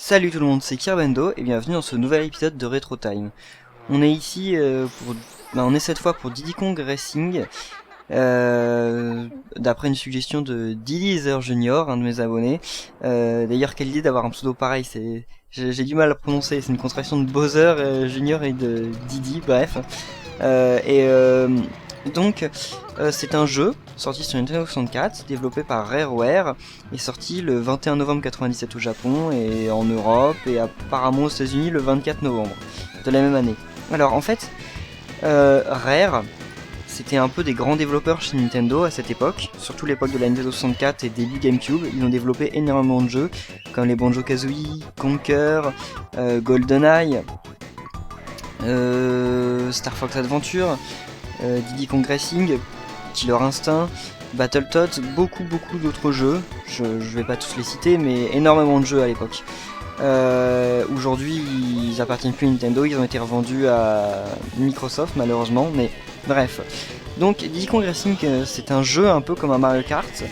Salut tout le monde, c'est Kirbendo et bienvenue dans ce nouvel épisode de Retro Time. On est ici on est cette fois pour Diddy Kong Racing, d'après une suggestion de Diddy Junior, un de mes abonnés. D'ailleurs, quelle idée d'avoir un pseudo pareil, j'ai du mal à prononcer, c'est une contraction de Bowser Junior et de Diddy, bref. Donc, c'est un jeu sorti sur Nintendo 64, développé par Rareware, et sorti le 21 novembre 97 au Japon et en Europe, et apparemment aux États-Unis le 24 novembre de la même année. Alors en fait, Rare, c'était un peu des grands développeurs chez Nintendo à cette époque, surtout l'époque de la Nintendo 64 et début GameCube. Ils ont développé énormément de jeux, comme les Banjo-Kazooie, Conker, GoldenEye, Star Fox Adventure, Diddy Kong Racing, Killer Instinct, Battletoads, beaucoup d'autres jeux. Je vais pas tous les citer, mais énormément de jeux à l'époque. Aujourd'hui, ils appartiennent plus à Nintendo, ils ont été revendus à Microsoft malheureusement, mais bref. Donc Diddy Kong Racing, c'est un jeu un peu comme un Mario Kart,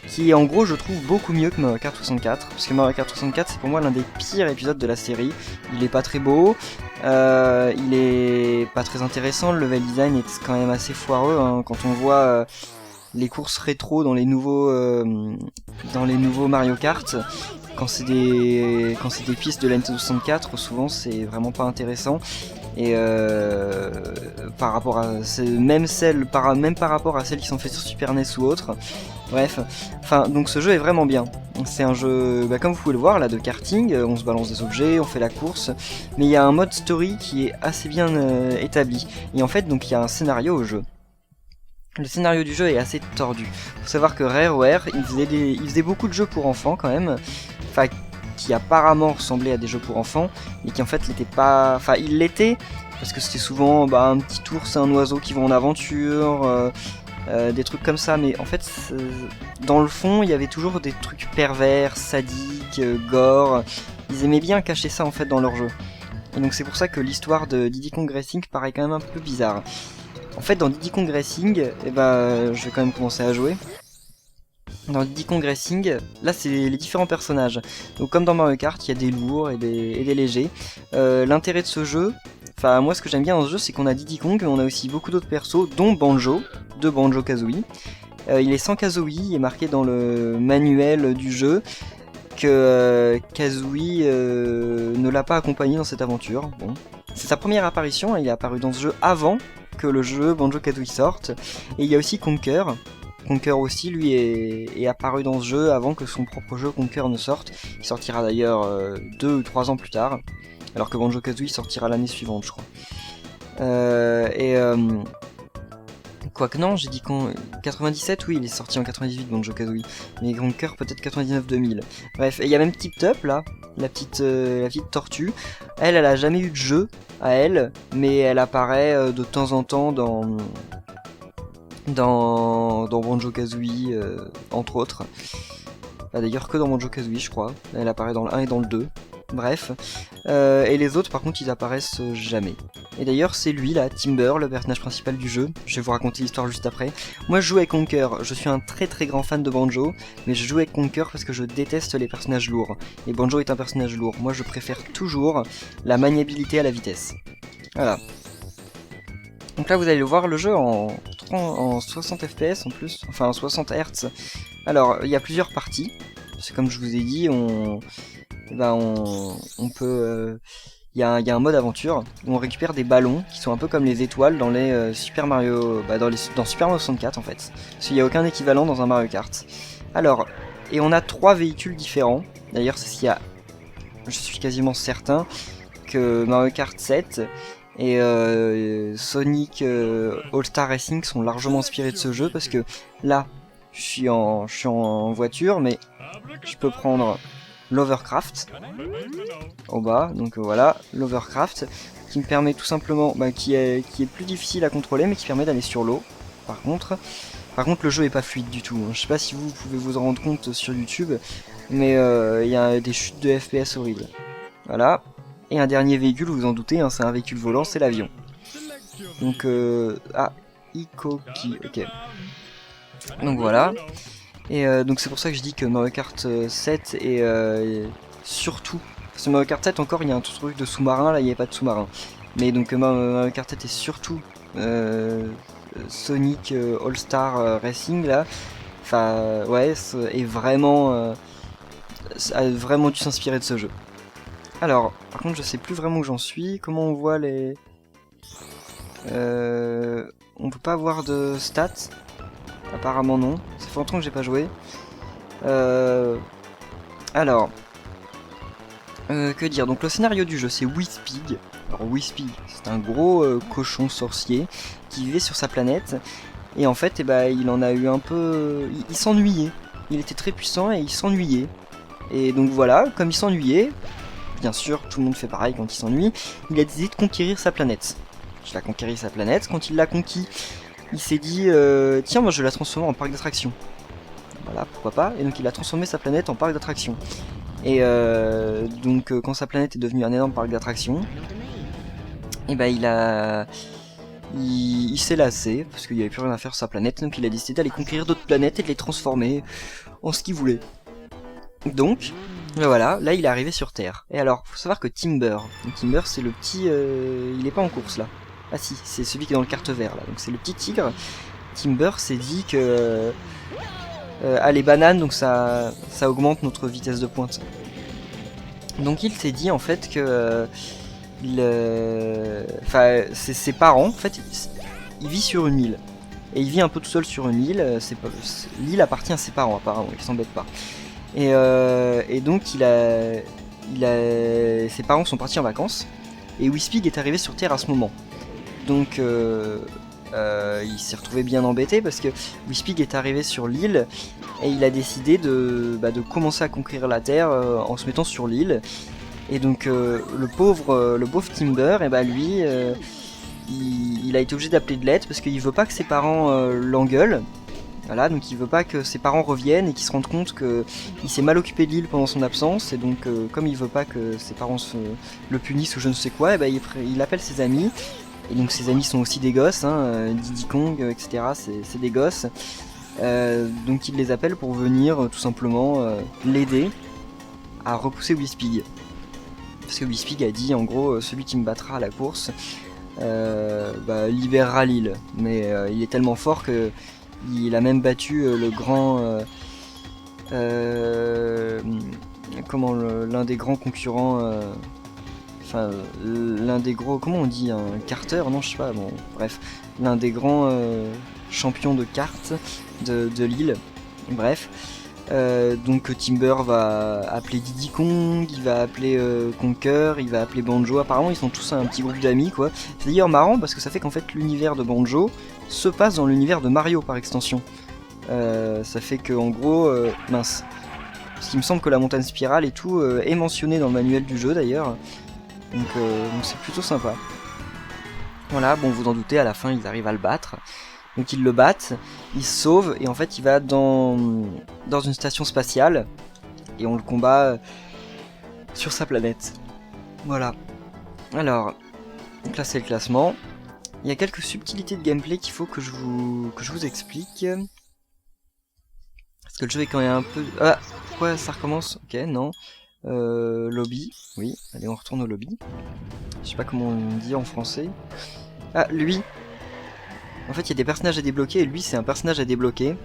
qui en gros je trouve beaucoup mieux que Mario Kart 64, parce que Mario Kart 64 c'est pour moi l'un des pires épisodes de la série. Il est pas très beau, il est pas très intéressant, le level design est quand même assez foireux, hein, quand on voit les courses rétro dans les nouveaux Mario Kart. Quand c'est des pistes de la Nintendo 64, souvent c'est vraiment pas intéressant. Et par rapport à même par rapport à celles qui sont faites sur Super NES ou autres. Bref, donc ce jeu est vraiment bien. C'est un jeu, comme vous pouvez le voir là, de karting. On se balance des objets, on fait la course, mais il y a un mode story qui est assez bien établi. Et en fait, donc il y a un scénario au jeu. Le scénario du jeu est assez tordu. Faut savoir que Rareware, il faisait beaucoup de jeux pour enfants quand même, qui apparemment ressemblaient à des jeux pour enfants, mais qui en fait l'étaient pas. Il l'était parce que c'était souvent un petit ours et un oiseau qui vont en aventure, des trucs comme ça. Mais en fait, dans le fond, il y avait toujours des trucs pervers, sadiques, gore. Ils aimaient bien cacher ça en fait dans leur jeu. Et donc c'est pour ça que l'histoire de Diddy Kong Racing paraît quand même un peu bizarre. En fait, dans Diddy Kong Racing, je vais quand même commencer à jouer. Dans Diddy Kong Racing, là c'est les différents personnages. Donc comme dans Mario Kart, il y a des lourds et des légers. L'intérêt de ce jeu, moi ce que j'aime bien dans ce jeu, c'est qu'on a Diddy Kong, mais on a aussi beaucoup d'autres persos, dont Banjo, de Banjo-Kazooie. Il est sans Kazooie, il est marqué dans le manuel du jeu que Kazooie ne l'a pas accompagné dans cette aventure. Bon. C'est sa première apparition, il est apparu dans ce jeu avant que le jeu Banjo-Kazooie sorte. Et il y a aussi Conker. Conker aussi, lui, est apparu dans ce jeu avant que son propre jeu Conker ne sorte. Il sortira d'ailleurs 2 ou 3 ans plus tard, alors que Banjo-Kazooie sortira l'année suivante, je crois. Quoique non, j'ai dit qu'en 97, oui, il est sorti en 98 Banjo-Kazooie, mais Conker peut-être 99-2000. Bref, il y a même Tip Top là, la petite tortue. Elle a jamais eu de jeu à elle, mais elle apparaît de temps en temps dans Banjo-Kazooie, entre autres. D'ailleurs que dans Banjo-Kazooie, je crois. Elle apparaît dans le 1 et dans le 2. Bref. Et les autres, par contre, ils apparaissent jamais. Et d'ailleurs, c'est lui, là, Timber, le personnage principal du jeu. Je vais vous raconter l'histoire juste après. Moi, je joue avec Conker. Je suis un très très grand fan de Banjo, mais je joue avec Conker parce que je déteste les personnages lourds. Et Banjo est un personnage lourd. Moi, je préfère toujours la maniabilité à la vitesse. Voilà. Donc là, vous allez le voir, le jeu en 60 fps en plus, en 60 Hz. Alors, il y a plusieurs parties. C'est comme je vous ai dit, on peut... Il y a un mode aventure où on récupère des ballons qui sont un peu comme les étoiles dans les Super Mario... dans Super Mario 64 en fait. Parce qu'il n'y a aucun équivalent dans un Mario Kart. Alors, et on a 3 véhicules différents. D'ailleurs, c'est ce qu'il y a... Je suis quasiment certain que Mario Kart 7... et Sonic All-Star Racing sont largement inspirés de ce jeu parce que là je suis en voiture, mais je peux prendre l'Overcraft au bas, donc voilà, l'Overcraft qui me permet tout simplement, qui est plus difficile à contrôler mais qui permet d'aller sur l'eau. Par contre le jeu est pas fluide du tout, je sais pas si vous pouvez vous en rendre compte sur YouTube, mais il y a des chutes de FPS horribles. Voilà. Et un dernier véhicule, vous vous en doutez, c'est un véhicule volant, c'est l'avion. Donc, Ikoki, ok. Donc voilà. Et donc c'est pour ça que je dis que Mario Kart 7 est surtout Sur Mario Kart 7 encore il y a un truc de sous-marin, là il n'y a pas de sous-marin. Mais donc Mario Kart 7 est surtout Sonic All-Star Racing là. Enfin ouais, est vraiment a vraiment dû s'inspirer de ce jeu. Alors, par contre je sais plus vraiment où j'en suis, comment on voit les... on peut pas avoir de stats. Apparemment non, ça fait longtemps que j'ai pas joué. Alors, que dire, donc le scénario du jeu c'est Whispig. Alors Whispig c'est un gros cochon sorcier qui vivait sur sa planète. Et en fait il en a eu un peu... Il s'ennuyait. Il était très puissant et il s'ennuyait. Et donc voilà, comme il s'ennuyait, bien sûr tout le monde fait pareil quand il s'ennuie, il a décidé de conquérir sa planète. Il a conquéri sa planète, quand il l'a conquis, il s'est dit tiens moi je vais la transformer en parc d'attractions. Voilà, pourquoi pas, et donc il a transformé sa planète en parc d'attractions. Et donc quand sa planète est devenue un énorme parc d'attractions, et il s'est lassé, parce qu'il n'y avait plus rien à faire sur sa planète, donc il a décidé d'aller conquérir d'autres planètes et de les transformer en ce qu'il voulait. Donc, voilà, là il est arrivé sur Terre. Et alors, faut savoir que Timber c'est le petit... il est pas en course là. Ah si, c'est celui qui est dans le carte vert là, donc c'est le petit tigre. Timber s'est dit que... les bananes, donc ça augmente notre vitesse de pointe. Donc il s'est dit en fait que... ses parents, en fait, il vit sur une île. Et il vit un peu tout seul sur une île, l'île appartient à ses parents apparemment, il s'embête pas. Et donc ses parents sont partis en vacances et Whispig est arrivé sur Terre à ce moment. Donc il s'est retrouvé bien embêté parce que Whispig est arrivé sur l'île et il a décidé de commencer à conquérir la Terre en se mettant sur l'île. Et donc le pauvre Timber, lui, il a été obligé d'appeler de l'aide parce qu'il veut pas que ses parents l'engueulent. Voilà, donc il veut pas que ses parents reviennent et qu'ils se rendent compte qu'il s'est mal occupé de l'île pendant son absence. Et donc comme il veut pas que ses parents le punissent ou je ne sais quoi, il appelle ses amis. Et donc ses amis sont aussi des gosses, Diddy Kong, etc. C'est des gosses. Donc il les appelle pour venir tout simplement l'aider à repousser Whispig. Parce que Whispig a dit en gros celui qui me battra à la course libérera l'île. Mais il est tellement fort que il a même battu le grand l'un des grands concurrents l'un des gros, comment on dit, un Carter, non je sais pas, bon bref, l'un des grands champions de cartes de l'île, bref. Donc Timber va appeler Diddy Kong, il va appeler Conker, il va appeler Banjo, apparemment ils sont tous un petit groupe d'amis quoi. C'est d'ailleurs marrant parce que ça fait qu'en fait l'univers de Banjo se passe dans l'univers de Mario par extension. Ça fait que en gros, mince, parce qu'il me semble que la montagne spirale et tout est mentionné dans le manuel du jeu d'ailleurs, donc c'est plutôt sympa. Voilà, bon vous en doutez, à la fin ils arrivent à le battre. Donc ils le battent, il se sauve et en fait il va dans une station spatiale et on le combat sur sa planète. Voilà. Alors, donc là c'est le classement. Il y a quelques subtilités de gameplay qu'il faut que je vous explique. Parce que le jeu est quand même un peu... Ah, pourquoi ça recommence? Ok, non. Lobby, oui, allez on retourne au lobby. Je sais pas comment on dit en français. Ah, lui. En fait, il y a des personnages à débloquer et lui, c'est un personnage à débloquer.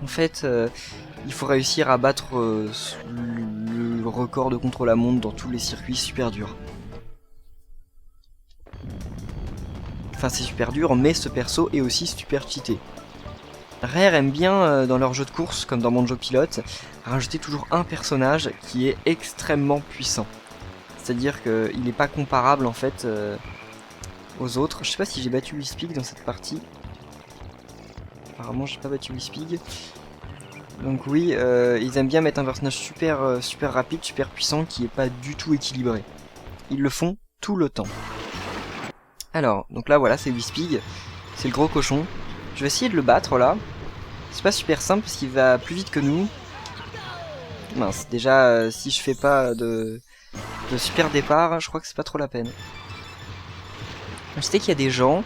En fait, il faut réussir à battre le record de contre-la-montre dans tous les circuits super durs. Enfin, c'est super dur, mais ce perso est aussi super cheaté. Rare aime bien, dans leurs jeux de course, comme dans Banjo Pilot, rajouter toujours un personnage qui est extrêmement puissant. C'est-à-dire qu'il n'est pas comparable, en fait... aux autres. Je sais pas si j'ai battu Whispig dans cette partie. Apparemment j'ai pas battu Whispig. Donc oui, ils aiment bien mettre un personnage super rapide, super puissant qui est pas du tout équilibré. Ils le font tout le temps. Alors, donc là voilà, c'est Whispig. C'est le gros cochon. Je vais essayer de le battre là. C'est pas super simple parce qu'il va plus vite que nous. Mince, déjà si je fais pas de super départ, je crois que c'est pas trop la peine. Je sais qu'il y a des gens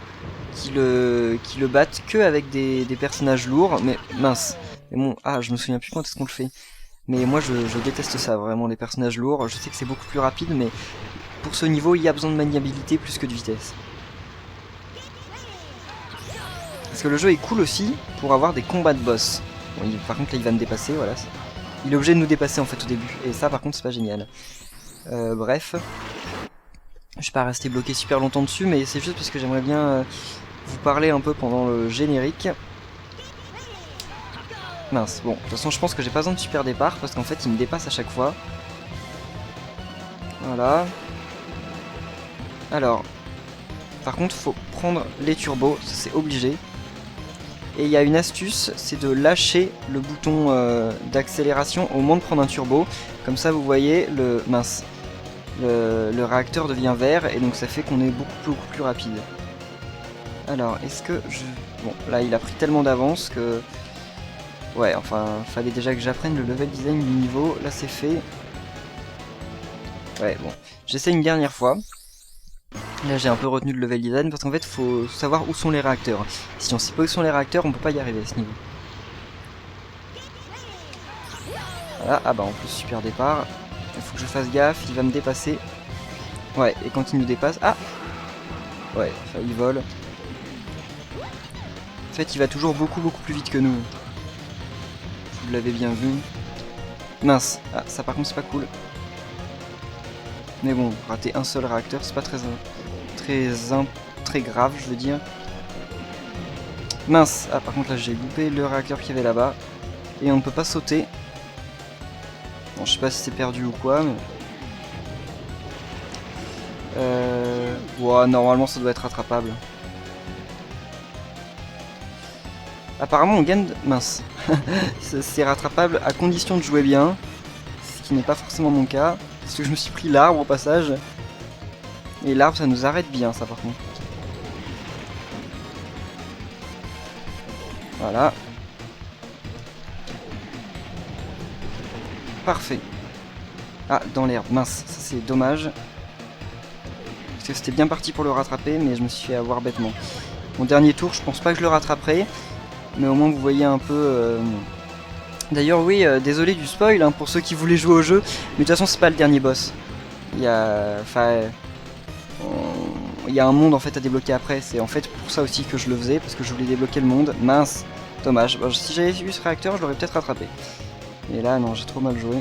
qui le battent que avec des personnages lourds, mais mince. Mais bon, je me souviens plus quand est-ce qu'on le fait. Mais moi je déteste ça, vraiment les personnages lourds. Je sais que c'est beaucoup plus rapide, mais pour ce niveau il y a besoin de maniabilité plus que de vitesse. Parce que le jeu est cool aussi pour avoir des combats de boss. Bon, par contre là il va me dépasser, voilà. Il est obligé de nous dépasser en fait au début. Et ça par contre c'est pas génial. Bref. Je vais pas rester bloqué super longtemps dessus, mais c'est juste parce que j'aimerais bien vous parler un peu pendant le générique. Mince, bon, de toute façon je pense que j'ai pas besoin de super départ parce qu'en fait il me dépasse à chaque fois. Voilà. Alors, par contre faut prendre les turbos, ça c'est obligé. Et il y a une astuce, c'est de lâcher le bouton d'accélération au moment de prendre un turbo. Comme ça vous voyez, le réacteur devient vert et donc ça fait qu'on est beaucoup plus rapide. Alors, est-ce que je... Bon, là il a pris tellement d'avance que... Ouais, enfin, fallait déjà que j'apprenne le level design du niveau. Là, c'est fait. Ouais, bon. J'essaie une dernière fois. Là, j'ai un peu retenu le level design parce qu'en fait, faut savoir où sont les réacteurs. Si on sait pas où sont les réacteurs, on peut pas y arriver à ce niveau. Voilà, ah bah en plus, super départ. Il faut que je fasse gaffe, il va me dépasser. Ouais, et quand il nous dépasse... Ah! Ouais, enfin, il vole. En fait, il va toujours beaucoup plus vite que nous. Vous l'avez bien vu. Mince, ah ça par contre c'est pas cool. Mais bon, rater un seul réacteur, c'est pas très grave, je veux dire. Mince, ah par contre là j'ai loupé le réacteur qu'il y avait là-bas. Et on ne peut pas sauter. Bon, je sais pas si c'est perdu ou quoi, mais... Ouais, normalement ça doit être rattrapable. Apparemment on gagne... Mince. C'est rattrapable à condition de jouer bien. Ce qui n'est pas forcément mon cas. Parce que je me suis pris l'arbre au passage. Et l'arbre ça nous arrête bien ça par contre. Voilà. Parfait. Ah, dans l'herbe. Mince, ça c'est dommage. Parce que c'était bien parti pour le rattraper, mais je me suis fait avoir bêtement. Mon dernier tour, je pense pas que je le rattraperai. Mais au moins vous voyez un peu... D'ailleurs oui, désolé du spoil hein, pour ceux qui voulaient jouer au jeu, mais de toute façon c'est pas le dernier boss. Il y a... Enfin... Il y a un monde en fait à débloquer après, c'est en fait pour ça aussi que je le faisais, parce que je voulais débloquer le monde. Mince, dommage. Bon, si j'avais eu ce réacteur, je l'aurais peut-être rattrapé. Et là non, j'ai trop mal joué.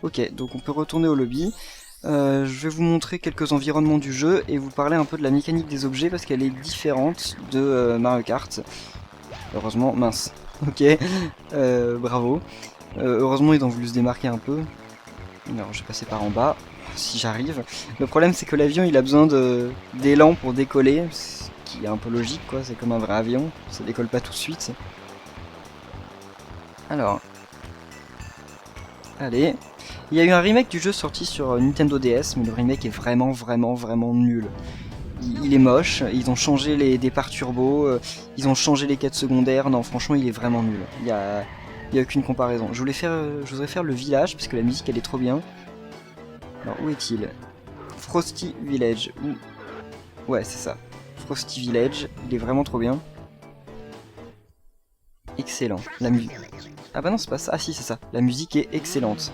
Ok, donc on peut retourner au lobby. Je vais vous montrer quelques environnements du jeu et vous parler un peu de la mécanique des objets parce qu'elle est différente de Mario Kart. Heureusement, mince. Ok, bravo. Heureusement ils ont voulu se démarquer un peu. Alors je vais passer par en bas, si j'arrive. Le problème c'est que l'avion il a besoin d'élan pour décoller, ce qui est un peu logique quoi, c'est comme un vrai avion, ça décolle pas tout de suite. Alors, allez. Il y a eu un remake du jeu sorti sur Nintendo DS, mais le remake est vraiment nul. Il est moche, ils ont changé les départs turbo, ils ont changé les quêtes secondaires, non franchement il est vraiment nul. Il y a aucune comparaison. Je voudrais faire le village, parce que la musique elle est trop bien. Alors où est-il? Frosty Village. Ouais c'est ça. Frosty Village, il est vraiment trop bien. Excellent. La musique... Ah bah non c'est pas ça, ah si c'est ça. La musique est excellente.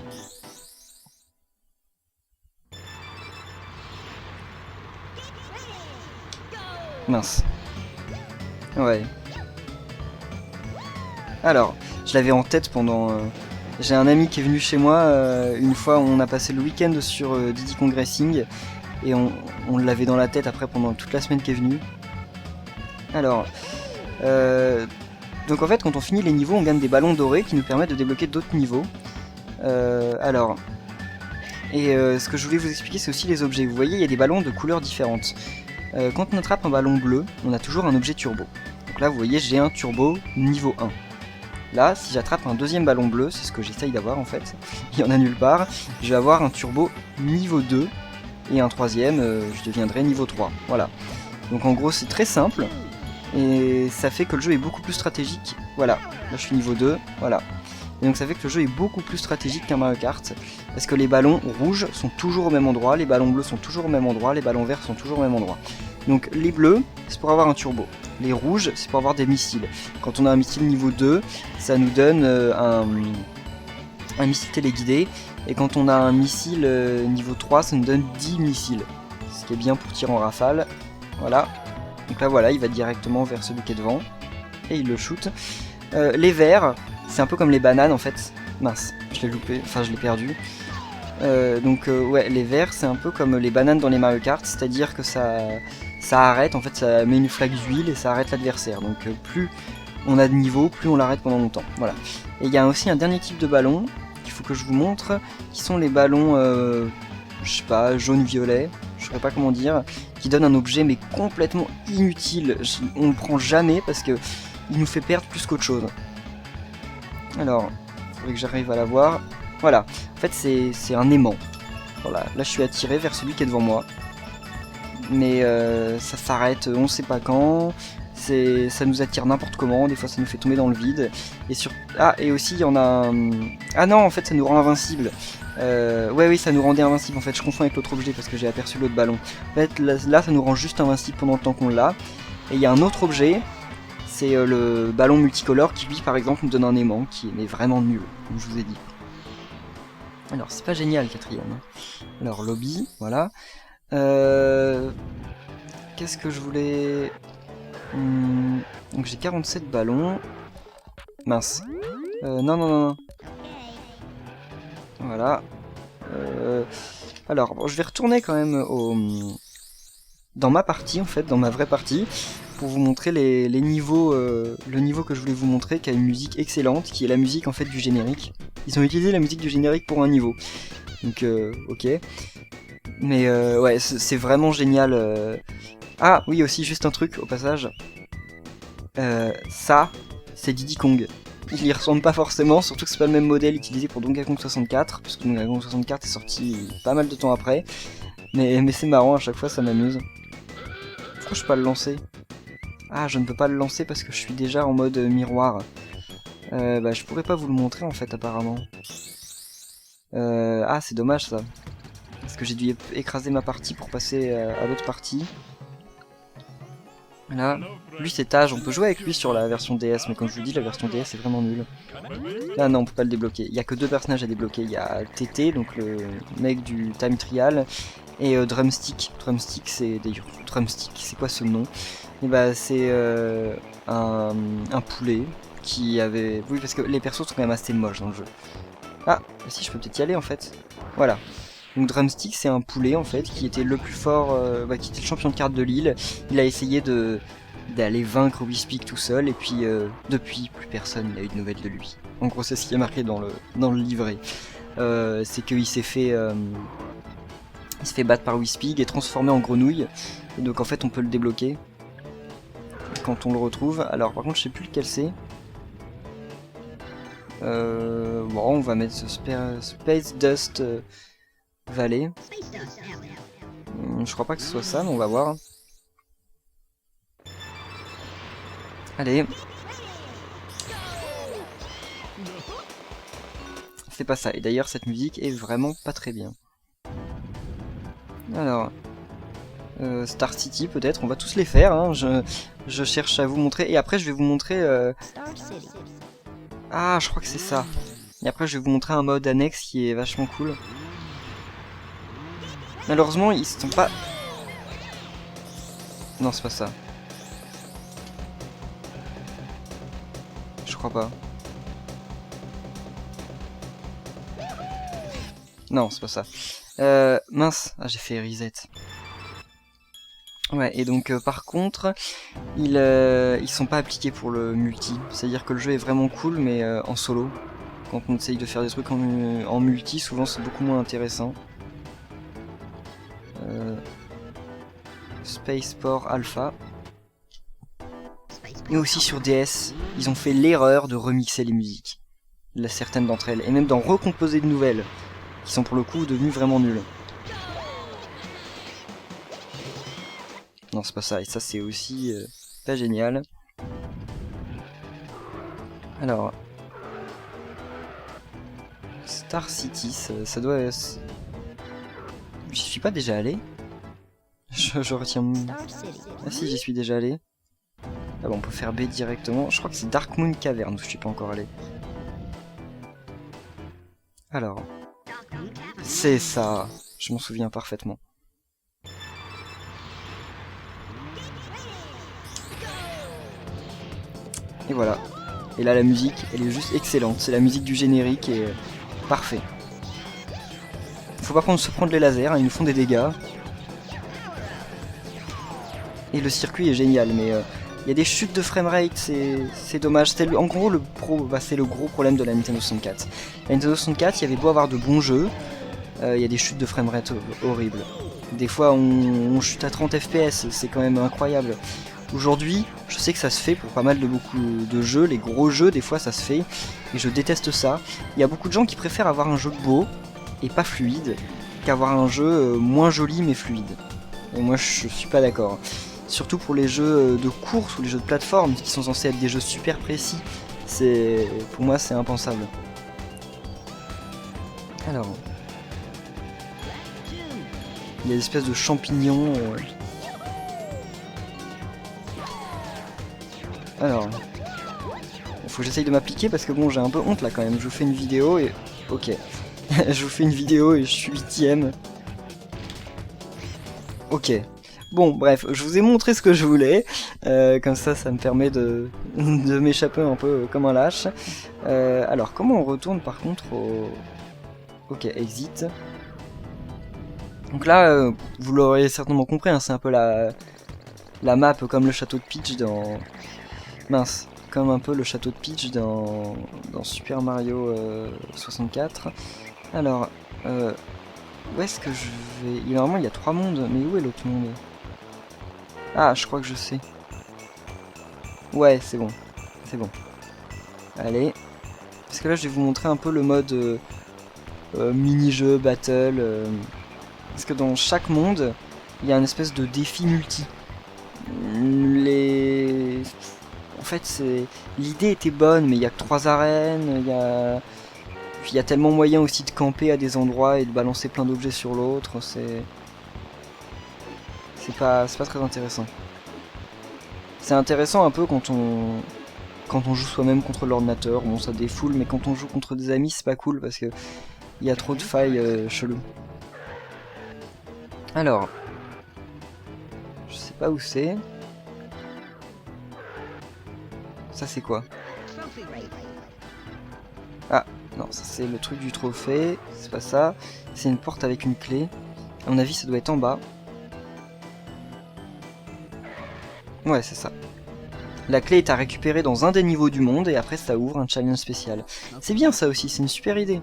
Mince. Ouais. Alors, je l'avais en tête pendant... J'ai un ami qui est venu chez moi, une fois on a passé le week-end sur Diddy Kong Racing, et on l'avait dans la tête après pendant toute la semaine qui est venue. Alors, donc en fait quand on finit les niveaux on gagne des ballons dorés qui nous permettent de débloquer d'autres niveaux. Alors... Et ce que je voulais vous expliquer c'est aussi les objets. Vous voyez il y a des ballons de couleurs différentes. Quand on attrape un ballon bleu, on a toujours un objet turbo. Donc là vous voyez j'ai un turbo niveau 1. Là si j'attrape un deuxième ballon bleu, c'est ce que j'essaye d'avoir en fait, il y en a nulle part, je vais avoir un turbo niveau 2 et un troisième je deviendrai niveau 3. Voilà. Donc en gros c'est très simple et ça fait que le jeu est beaucoup plus stratégique. Voilà, là je suis niveau 2, voilà. Et donc ça fait que le jeu est beaucoup plus stratégique qu'un Mario Kart, parce que les ballons rouges sont toujours au même endroit, les ballons bleus sont toujours au même endroit, les ballons verts sont toujours au même endroit. Donc les bleus, c'est pour avoir un turbo. Les rouges, c'est pour avoir des missiles. Quand on a un missile niveau 2, ça nous donne un missile téléguidé, et quand on a un missile niveau 3, ça nous donne 10 missiles, ce qui est bien pour tirer en rafale. Voilà, donc là voilà, il va directement vers celui qui est devant, et il le shoot. Les verts, c'est un peu comme les bananes en fait. Mince, je l'ai loupé, enfin je l'ai perdu. Ouais, les verts, c'est un peu comme les bananes dans les Mario Kart, c'est-à-dire que ça arrête, en fait ça met une flaque d'huile et ça arrête l'adversaire. Donc plus on a de niveau, plus on l'arrête pendant longtemps. Voilà. Et il y a aussi un dernier type de ballon qu'il faut que je vous montre, qui sont les ballons, je sais pas, jaune-violet, je saurais pas comment dire, qui donnent un objet mais complètement inutile. On le prend jamais parce que il nous fait perdre plus qu'autre chose. Alors, il faudrait que j'arrive à l'avoir. Voilà, en fait c'est un aimant. Voilà, là je suis attiré vers celui qui est devant moi. Mais ça s'arrête, on sait pas quand. Ça nous attire n'importe comment, des fois ça nous fait tomber dans le vide. Et aussi il y en a un... Ah non, en fait ça nous rend invincible. Oui, ça nous rendait invincible en fait, je confonds avec l'autre objet parce que j'ai aperçu l'autre ballon. En fait là ça nous rend juste invincible pendant le temps qu'on l'a. Et il y a un autre objet, c'est le ballon multicolore qui lui par exemple nous donne un aimant qui est vraiment nul, comme je vous ai dit. Alors c'est pas génial quatrième. Alors lobby, voilà. Qu'est-ce que je voulais... Donc j'ai 47 ballons. Mince. Non. Voilà. Alors, bon, je vais retourner quand même dans ma partie, en fait, dans ma vraie partie, pour vous montrer les niveaux, le niveau que je voulais vous montrer, qui a une musique excellente, qui est la musique en fait du générique. Ils ont utilisé la musique du générique pour un niveau. Donc, ok. Mais ouais, c'est vraiment génial. Ah, oui, aussi, juste un truc, au passage. Ça, c'est Diddy Kong. Il y ressemble pas forcément, surtout que c'est pas le même modèle utilisé pour Donkey Kong 64, parce que Donkey Kong 64 est sorti pas mal de temps après. Mais c'est marrant, à chaque fois ça m'amuse. Pourquoi je peux pas le lancer? Ah, je ne peux pas le lancer parce que je suis déjà en mode miroir. Bah je pourrais pas vous le montrer en fait apparemment. Ah, c'est dommage ça. Parce que j'ai dû écraser ma partie pour passer à l'autre partie. Là, lui c'est Tage, on peut jouer avec lui sur la version DS, mais comme je vous dis, la version DS est vraiment nulle. Là non, on peut pas le débloquer. Il y a que deux personnages à débloquer. Il y a TT, donc le mec du Time Trial, et Drumstick. Drumstick, c'est d'ailleurs Drumstick, c'est quoi ce nom? Et bah c'est un poulet qui avait... Oui, parce que les persos sont quand même assez moches dans le jeu. Ah, si je peux peut-être y aller en fait. Voilà. Donc Drumstick c'est un poulet en fait qui était le plus fort, qui était le champion de cartes de l'île. Il a essayé d'aller vaincre Whispig tout seul et puis depuis plus personne n'a eu de nouvelles de lui. En gros c'est ce qui est marqué dans le livret. C'est qu'il s'est fait battre par Whispig et transformé en grenouille. Et donc en fait on peut le débloquer quand on le retrouve. Alors par contre je sais plus lequel c'est. Bon on va mettre ce Space Dust Valley. Je crois pas que ce soit ça, mais on va voir. Allez. C'est pas ça. Et d'ailleurs, cette musique est vraiment pas très bien. Alors. Star City, peut-être. On va tous les faire. Hein. Je cherche à vous montrer. Et après, je vais vous montrer... Ah, je crois que c'est ça. Et après, je vais vous montrer un mode annexe qui est vachement cool. Malheureusement, ils sont pas... Non, c'est pas ça. Je crois pas. Non, c'est pas ça. Mince, ah, j'ai fait reset. Ouais, et donc par contre, ils sont pas appliqués pour le multi. C'est-à-dire que le jeu est vraiment cool, mais en solo. Quand on essaye de faire des trucs en multi, souvent c'est beaucoup moins intéressant. Spaceport Alpha. Et aussi sur DS, ils ont fait l'erreur de remixer les musiques. Certaines d'entre elles. Et même d'en recomposer de nouvelles. Qui sont pour le coup devenues vraiment nulles. Non, c'est pas ça. Et ça, c'est aussi pas génial. Alors... Star City, ça doit... J'y suis pas déjà allé? Je retiens... Ah si, j'y suis déjà allé. Ah bon, on peut faire B directement. Je crois que c'est Dark Moon Cavern où je suis pas encore allé. Alors, c'est ça, je m'en souviens parfaitement. Et voilà. Et là la musique, elle est juste excellente, c'est la musique du générique et parfait. Faut par contre se prendre les lasers, hein, ils nous font des dégâts. Et le circuit est génial, mais il y a des chutes de framerate, c'est dommage. En gros, c'est le gros problème de la Nintendo 64. La Nintendo 64, il y avait beau avoir de bons jeux, il y a des chutes de framerate horribles. Des fois, on chute à 30 FPS, c'est quand même incroyable. Aujourd'hui, je sais que ça se fait pour pas mal de beaucoup de jeux, les gros jeux, des fois ça se fait, et je déteste ça. Il y a beaucoup de gens qui préfèrent avoir un jeu beau et pas fluide, qu'avoir un jeu moins joli mais fluide. Et moi, je suis pas d'accord. Surtout pour les jeux de course ou les jeux de plateforme qui sont censés être des jeux super précis. Pour moi, c'est impensable. Alors, il y a des espèces de champignons. Alors, il faut que j'essaye de m'appliquer parce que bon, j'ai un peu honte là quand même. Je vous fais une vidéo et ok, je vous fais une vidéo et je suis 8ème. Ok. Bon, bref, je vous ai montré ce que je voulais, comme ça me permet de m'échapper un peu comme un lâche. Alors, comment on retourne par contre au... Ok, exit. Donc là, vous l'aurez certainement compris, hein, c'est un peu la map comme le château de Peach dans... Mince, comme un peu le château de Peach dans Super Mario 64. Alors, où est-ce que je vais... Normalement, il y a 3 mondes, mais où est l'autre monde? Ah, je crois que je sais. Ouais, c'est bon. C'est bon. Allez. Parce que là, je vais vous montrer un peu le mode mini-jeu, battle. Parce que dans chaque monde, il y a une espèce de défi multi. En fait, l'idée était bonne, mais il y a que 3 arènes, il y a tellement moyen aussi de camper à des endroits et de balancer plein d'objets sur l'autre, c'est pas très intéressant. C'est intéressant un peu quand on joue soi-même contre l'ordinateur, bon ça défoule, mais quand on joue contre des amis c'est pas cool parce que il y a trop de failles cheloues. Alors, je sais pas où c'est. Ça c'est quoi? Ah, non, ça c'est le truc du trophée, c'est pas ça. C'est une porte avec une clé. À mon avis ça doit être en bas. Ouais, c'est ça. La clé est à récupérer dans un des niveaux du monde et après ça ouvre un challenge spécial. C'est bien ça aussi, c'est une super idée.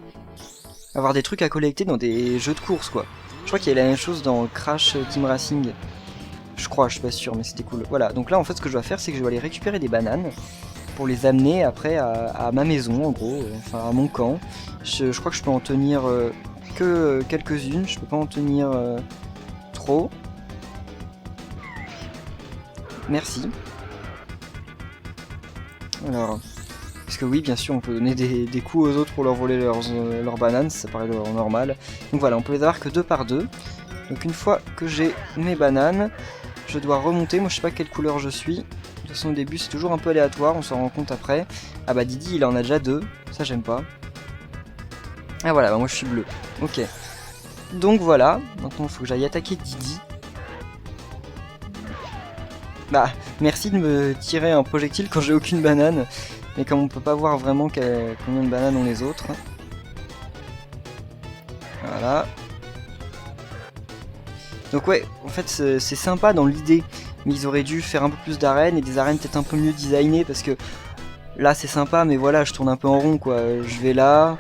Avoir des trucs à collecter dans des jeux de course quoi. Je crois qu'il y a la même chose dans Crash Team Racing. Je crois, je suis pas sûr, mais c'était cool. Voilà, donc là en fait ce que je dois faire c'est que je dois aller récupérer des bananes pour les amener après à ma maison en gros, enfin à mon camp. Je crois que je peux en tenir que quelques-unes, je peux pas en tenir trop. Merci. Alors, parce que oui, bien sûr, on peut donner des coups aux autres pour leur voler leurs bananes, ça paraît normal. Donc voilà, on peut les avoir que 2 par 2. Donc une fois que j'ai mes bananes, je dois remonter. Moi, je sais pas quelle couleur je suis. De toute façon, au début, c'est toujours un peu aléatoire, on s'en rend compte après. Ah bah Didi, il en a déjà 2, ça j'aime pas. Ah voilà, bah moi je suis bleu. Ok. Donc voilà, maintenant il faut que j'aille attaquer Didi. Bah, merci de me tirer un projectile quand j'ai aucune banane. Mais comme on peut pas voir vraiment combien de bananes ont les autres. Voilà. Donc ouais, en fait c'est sympa dans l'idée. Mais ils auraient dû faire un peu plus d'arènes et des arènes peut-être un peu mieux designées. Parce que là c'est sympa mais voilà, je tourne un peu en rond quoi. Je vais là.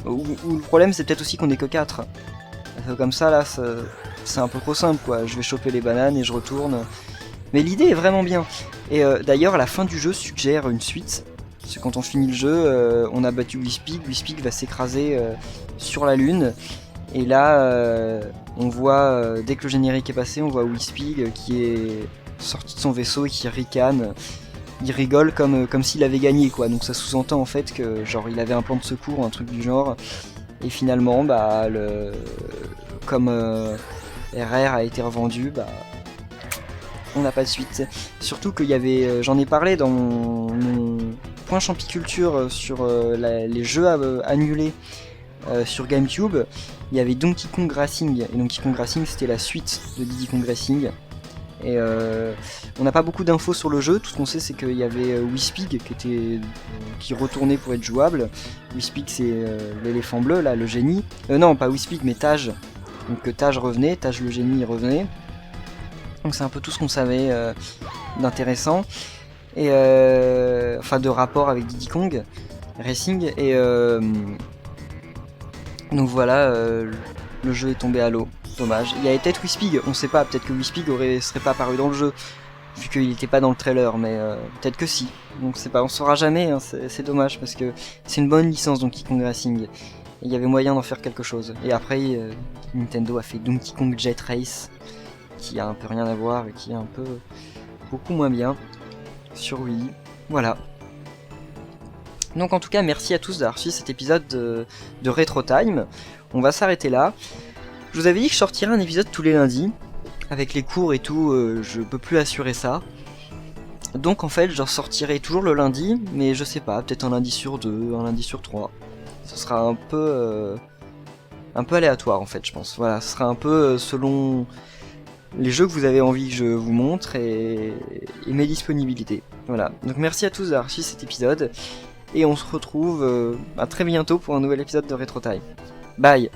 Ou le problème c'est peut-être aussi qu'on est que 4. Comme ça là, c'est un peu trop simple quoi. Je vais choper les bananes et je retourne. Mais l'idée est vraiment bien. Et d'ailleurs, la fin du jeu suggère une suite. Parce que quand on finit le jeu, on a battu Whispig. Whispig va s'écraser sur la lune. Et là, on voit, dès que le générique est passé, on voit Whispig qui est sorti de son vaisseau et qui ricane. Il rigole comme s'il avait gagné, quoi. Donc ça sous-entend en fait que genre il avait un plan de secours, un truc du genre. Et finalement, bah, comme RR a été revendu, bah, on n'a pas de suite. Surtout qu'il y avait, j'en ai parlé dans mon point champiculture sur les jeux annulés sur GameCube, il y avait Donkey Kong Racing, et Donkey Kong Racing c'était la suite de Diddy Kong Racing. Et on n'a pas beaucoup d'infos sur le jeu, tout ce qu'on sait c'est qu'il y avait Whispig qui retournait pour être jouable. Whispig c'est l'éléphant bleu là, le génie. Non pas Whispig mais Taj. Donc Taj revenait, Taj le génie revenait. Donc c'est un peu tout ce qu'on savait d'intéressant. Et enfin de rapport avec Diddy Kong Racing. Et donc voilà, le jeu est tombé à l'eau. Dommage. Il y avait peut-être Whispig, on sait pas, peut-être que Whispig serait pas apparu dans le jeu, vu qu'il était pas dans le trailer, mais peut-être que si. Donc c'est pas, on saura jamais, hein, c'est dommage, parce que c'est une bonne licence Donkey Kong Racing. Et il y avait moyen d'en faire quelque chose. Et après, Nintendo a fait Donkey Kong Jet Race, qui a un peu rien à voir, et qui est un peu beaucoup moins bien, sur Wii. Voilà. Donc en tout cas, merci à tous d'avoir suivi cet épisode de Retro Time. On va s'arrêter là. Je vous avais dit que je sortirais un épisode tous les lundis. Avec les cours et tout, je peux plus assurer ça. Donc en fait, je sortirai toujours le lundi, mais je sais pas, peut-être un lundi sur 2, un lundi sur 3. Ce sera un peu aléatoire en fait, je pense. Voilà, ce sera un peu selon les jeux que vous avez envie que je vous montre et mes disponibilités. Voilà, donc merci à tous d'avoir suivi cet épisode. Et on se retrouve à très bientôt pour un nouvel épisode de Retro Time. Bye!